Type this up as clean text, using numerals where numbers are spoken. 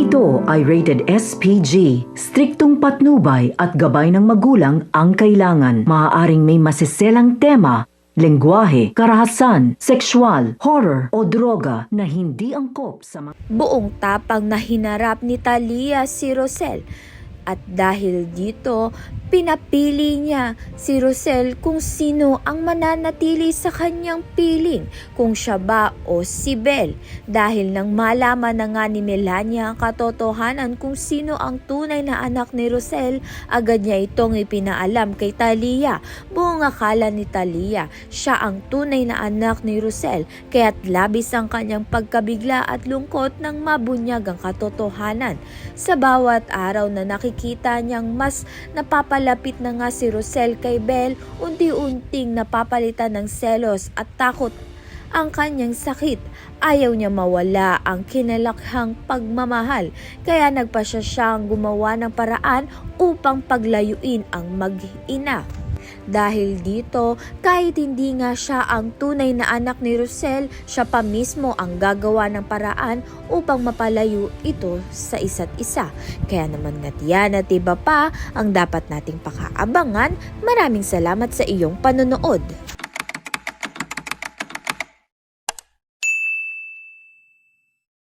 ito ay rated SPG. Striktong patnubay at gabay ng magulang ang kailangan. Maaaring may masiselang tema, lengguwahe, karahasan, sexual, horror o droga na hindi angkop sa mga... Buong tapang na hinarap ni Talia si Rosel. At dahil dito, pinapili niya si Rosel kung sino ang mananatili sa kanyang piling, kung siya ba o si Belle. Dahil nang malaman na nga ni Melania ang katotohanan kung sino ang tunay na anak ni Rosel, agad niya itong ipinaalam kay Talia. Buong akala ni Talia, siya ang tunay na anak ni Rosel, kaya't labis ang kanyang pagkabigla at lungkot nang mabunyag ang katotohanan. Sa bawat araw na nakikita niyang mas napapalapit na nga si Rosel kay Belle, unti-unting napapalitan ng selos at takot ang kanyang sakit. Ayaw niya mawala ang kinalakhang pagmamahal, kaya nagpasya siyang gumawa ng paraan upang paglayuin ang mag-ina. Dahil dito, kahit hindi nga siya ang tunay na anak ni Rosel, siya pa mismo ang gagawa ng paraan upang mapalayo ito sa isa't isa. Kaya naman nga't yan at iba pa ang dapat nating pakaabangan. Maraming salamat sa iyong panonood.